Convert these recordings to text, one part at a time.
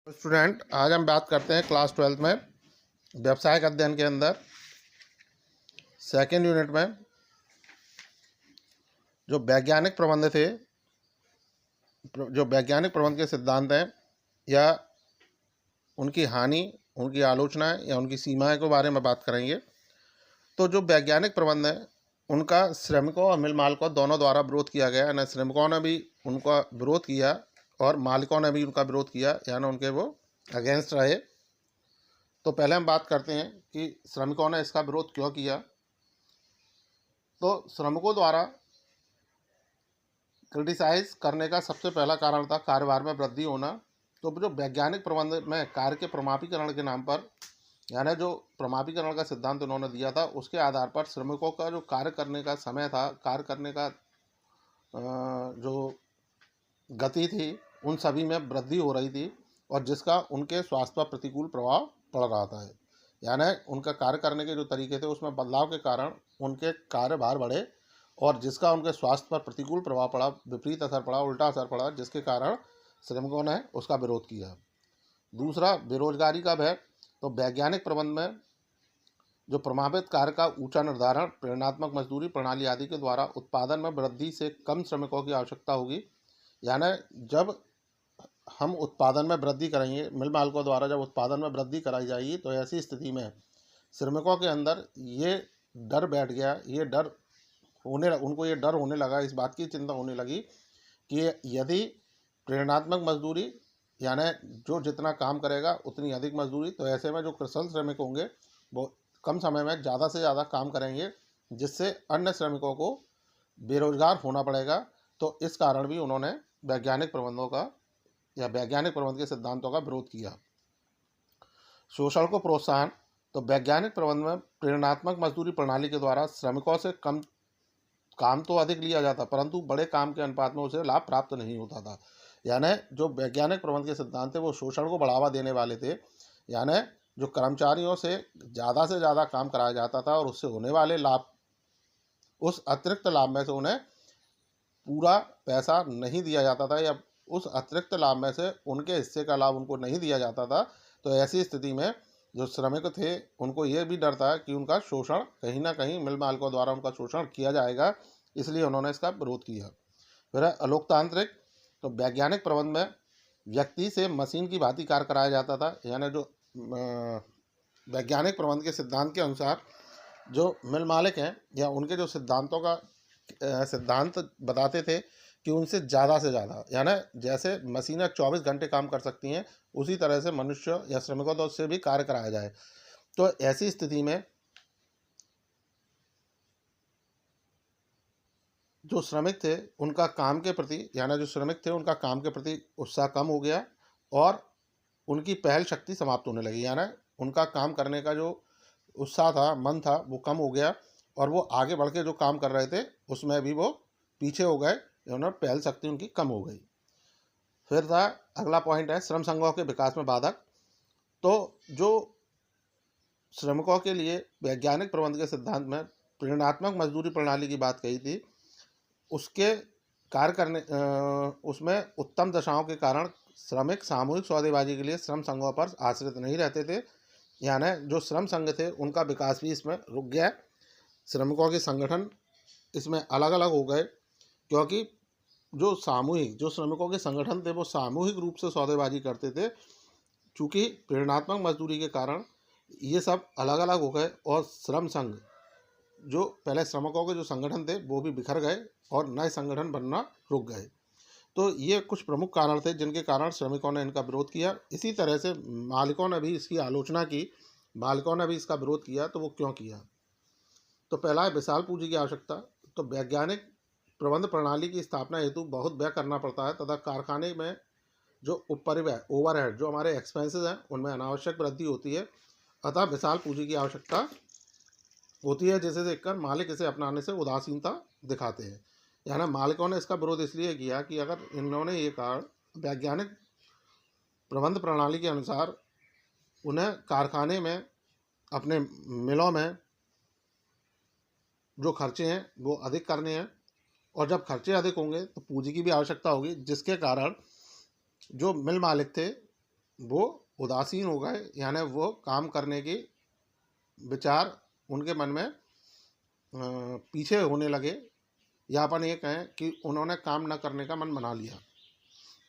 Student, आज हम बात करते हैं क्लास 12 में व्यावसायिक अध्ययन के अंदर सेकेंड यूनिट में जो वैज्ञानिक प्रबंध थे, जो वैज्ञानिक प्रबंध के सिद्धांत हैं या उनकी हानि, उनकी आलोचना या उनकी सीमाएं के बारे में बात करेंगे। तो जो वैज्ञानिक प्रबंध है उनका श्रमिकों और मिल मालिकों दोनों द्वारा विरोध किया गया, यानी श्रमिकों ने भी उनका विरोध किया और मालिकों ने भी उनका विरोध किया, यानी उनके वो अगेंस्ट रहे। तो पहले हम बात करते हैं कि श्रमिकों ने इसका विरोध क्यों किया। तो श्रमिकों द्वारा क्रिटिसाइज करने का सबसे पहला कारण था कार्यभार में वृद्धि होना। तो जो वैज्ञानिक प्रबंध में कार्य के प्रमापीकरण के नाम पर, यानी जो प्रमापीकरण का सिद्धांत उन्होंने दिया था, उसके आधार पर श्रमिकों का जो कार्य करने का समय था, कार्य करने का जो गति थी, उन सभी में वृद्धि हो रही थी और जिसका उनके स्वास्थ्य पर प्रतिकूल प्रभाव पड़ रहा था। यानी उनका कार्य करने के जो तरीके थे उसमें बदलाव के कारण उनके कार्यभार बढ़े और जिसका उनके स्वास्थ्य पर प्रतिकूल प्रभाव पड़ा, विपरीत असर पड़ा, उल्टा असर पड़ा, जिसके कारण श्रमिकों ने उसका विरोध किया। दूसरा, बेरोजगारी का भय। तो वैज्ञानिक प्रबंध में जो प्रमाणित कार्य का ऊंचा निर्धारण, प्रेरणात्मक मजदूरी प्रणाली आदि के द्वारा उत्पादन में वृद्धि से कम श्रमिकों की आवश्यकता होगी। यानी जब हम उत्पादन में वृद्धि करेंगे, मिल मालिकों द्वारा जब उत्पादन में वृद्धि कराई जाएगी, तो ऐसी स्थिति में श्रमिकों के अंदर ये डर बैठ गया, उनको ये डर होने लगा, इस बात की चिंता होने लगी कि यदि प्रेरणात्मक मजदूरी यानी जो जितना काम करेगा उतनी अधिक मजदूरी, तो ऐसे में जो कुशल श्रमिक होंगे वो कम समय में ज़्यादा से ज़्यादा काम करेंगे, जिससे अन्य श्रमिकों को बेरोजगार होना पड़ेगा। तो इस कारण भी उन्होंने वैज्ञानिक प्रबंधों का या वैज्ञानिक प्रबंध के सिद्धांतों का विरोध किया। शोषण को प्रोत्साहन। तो वैज्ञानिक प्रबंध में प्रेरणात्मक मजदूरी प्रणाली के द्वारा श्रमिकों से कम काम तो अधिक लिया जाता, परंतु बड़े काम के अनुपात में उसे लाभ प्राप्त नहीं होता था। यानी जो वैज्ञानिक प्रबंध के सिद्धांत थे वो शोषण को बढ़ावा देने वाले थे। यानी जो कर्मचारियों से ज़्यादा काम कराया जाता था और उससे होने वाले लाभ, उस अतिरिक्त लाभ में से उन्हें पूरा पैसा नहीं दिया जाता था या उस अतिरिक्त लाभ में से उनके हिस्से का लाभ उनको नहीं दिया जाता था। तो ऐसी स्थिति में जो श्रमिक थे उनको ये भी डर था कि उनका शोषण कहीं ना कहीं मिल मालिकों द्वारा उनका शोषण किया जाएगा, इसलिए उन्होंने इसका विरोध किया। फिर है अलोकतांत्रिक। तो वैज्ञानिक प्रबंध में व्यक्ति से मशीन की भांति कार्य कराया जाता था। यानी जो वैज्ञानिक प्रबंध के सिद्धांत के अनुसार जो मिल मालिक हैं या उनके जो सिद्धांतों का सिद्धांत बताते थे कि उनसे ज़्यादा, यानी जैसे मशीनें 24 घंटे काम कर सकती हैं, उसी तरह से मनुष्य या श्रमिकों तो उससे भी कार्य कराया जाए। तो ऐसी स्थिति में जो श्रमिक थे उनका काम के प्रति, यानी जो श्रमिक थे उनका काम के प्रति उत्साह कम हो गया और उनकी पहल शक्ति समाप्त होने लगी। यानी उनका काम करने का जो उत्साह था, मन था, वो कम हो गया और वो आगे बढ़ के जो काम कर रहे थे उसमें भी वो पीछे हो गए, उन्होंने पहल शक्ति उनकी कम हो गई। फिर था अगला पॉइंट है श्रम संघों के विकास में बाधक। तो जो श्रमिकों के लिए वैज्ञानिक प्रबंध के सिद्धांत में प्रेरणात्मक मजदूरी प्रणाली की बात कही थी, उसके कार्य करने उसमें उत्तम दशाओं के कारण श्रमिक सामूहिक सौदेबाजी के लिए श्रम संघों पर आश्रित नहीं रहते थे। यानी जो श्रम संघ थे उनका विकास भी इसमें रुक गया, श्रमिकों के संगठन इसमें अलग अलग हो गए, क्योंकि जो श्रमिकों के संगठन थे वो सामूहिक रूप से सौदेबाजी करते थे। चूँकि प्रेरणात्मक मजदूरी के कारण ये सब अलग अलग हो गए और श्रम संघ, जो पहले श्रमिकों के जो संगठन थे वो भी बिखर गए और नए संगठन बनना रुक गए। तो ये कुछ प्रमुख कारण थे जिनके कारण श्रमिकों ने इनका विरोध किया। इसी तरह से मालिकों ने भी इसकी आलोचना की, मालिकों ने भी इसका विरोध किया। तो वो क्यों किया? तो पहला है विशाल पूंजी की आवश्यकता। तो वैज्ञानिक प्रबंध प्रणाली की स्थापना हेतु बहुत व्यय करना पड़ता है तथा कारखाने में जो उपरिव्यय, ओवरहेड, जो हमारे एक्सपेंसेस हैं उनमें अनावश्यक वृद्धि होती है। अतः विशाल पूंजी की आवश्यकता होती है, जिसे देखकर मालिक इसे अपनाने से उदासीनता दिखाते हैं। यानी मालिकों ने इसका विरोध इसलिए किया कि अगर इन्होंने ये कहा वैज्ञानिक प्रबंध प्रणाली के अनुसार उन्हें कारखाने में, अपने मिलों में जो खर्चे हैं वो अधिक करने हैं और जब खर्चे अधिक होंगे तो पूंजी की भी आवश्यकता होगी, जिसके कारण जो मिल मालिक थे वो उदासीन हो गए, यानी वो काम करने की विचार उनके मन में पीछे होने लगे, या अपन ये कहें कि उन्होंने काम न करने का मन बना लिया।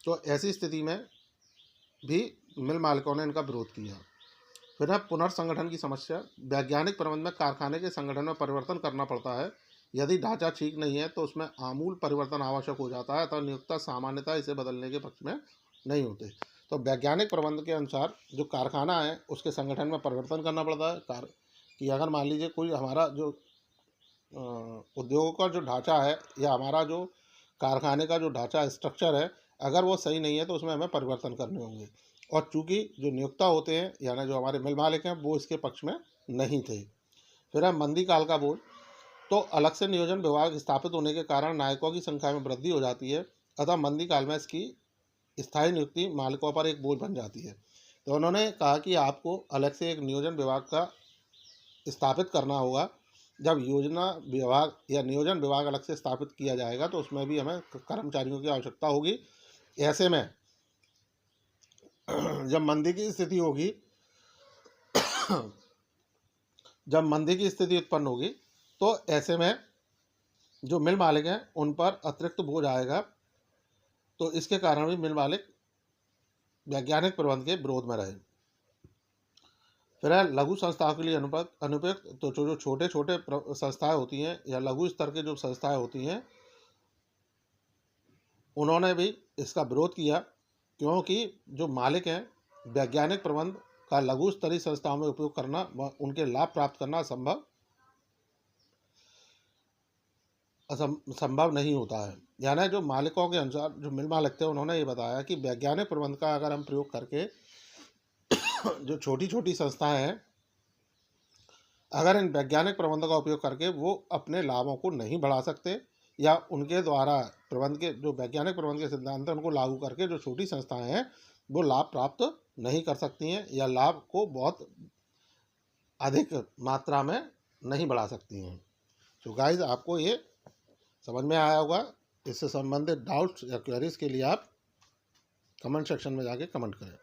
तो ऐसी स्थिति में भी मिल मालिकों ने इनका विरोध किया। फिर है पुनर्संगठन की समस्या। वैज्ञानिक प्रबंध में कारखाने के संगठन में परिवर्तन करना पड़ता है। यदि ढांचा ठीक नहीं है तो उसमें आमूल परिवर्तन आवश्यक हो जाता है, अतः नियोक्ता सामान्यतः इसे बदलने के पक्ष में नहीं होते। तो वैज्ञानिक प्रबंध के अनुसार जो कारखाना है उसके संगठन में परिवर्तन करना पड़ता है। कि अगर मान लीजिए कोई हमारा जो उद्योग का जो ढांचा है या हमारा जो कारखाने का जो ढांचा स्ट्रक्चर है, अगर वो सही नहीं है तो उसमें हमें परिवर्तन करने होंगे। और चूंकि जो नियोक्ता होते हैं यानी जो हमारे मिल मालिक हैं वो इसके पक्ष में नहीं थे। फिर है मंदी काल का बोझ। तो अलग से नियोजन विभाग स्थापित होने के कारण नायकों की संख्या में वृद्धि हो जाती है, अतः मंदी काल में इसकी स्थायी नियुक्ति मालिकों पर एक बोझ बन जाती है। तो उन्होंने कहा कि आपको अलग से एक नियोजन विभाग का स्थापित करना होगा। जब योजना विभाग या नियोजन विभाग अलग से स्थापित किया जाएगा तो उसमें भी हमें कर्मचारियों की आवश्यकता होगी। ऐसे में जब मंदी की स्थिति होगी जब मंदी की स्थिति उत्पन्न होगी तो ऐसे में जो मिल मालिक हैं उन पर अतिरिक्त बोझ आएगा। तो इसके कारण भी मिल मालिक वैज्ञानिक प्रबंध के विरोध में रहे। फिर है लघु संस्थाओं के लिए अनुपयुक्त। तो जो छोटे छोटे संस्थाएं होती हैं या लघु स्तर के जो संस्थाएं होती हैं उन्होंने भी इसका विरोध किया, क्योंकि जो मालिक हैं वैज्ञानिक प्रबंध का लघु स्तरीय संस्थाओं में उपयोग करना व उनके लाभ प्राप्त करना संभव नहीं होता है। यानी जो मालिकों के अनुसार जो मिल मालिक थे उन्होंने ये बताया कि वैज्ञानिक प्रबंध का अगर हम प्रयोग करके जो छोटी छोटी संस्थाएं हैं, अगर इन वैज्ञानिक प्रबंध का उपयोग करके वो अपने लाभों को नहीं बढ़ा सकते या उनके द्वारा प्रबंध के जो वैज्ञानिक प्रबंध के सिद्धांत हैं उनको लागू करके जो छोटी संस्थाएं हैं वो लाभ प्राप्त नहीं कर सकती हैं या लाभ को बहुत अधिक मात्रा में नहीं बढ़ा सकती हैं। तो गाइस आपको ये समझ में आया होगा। इससे संबंधित डाउट्स या क्वेरीज के लिए आप कमेंट सेक्शन में जाके कमेंट करें।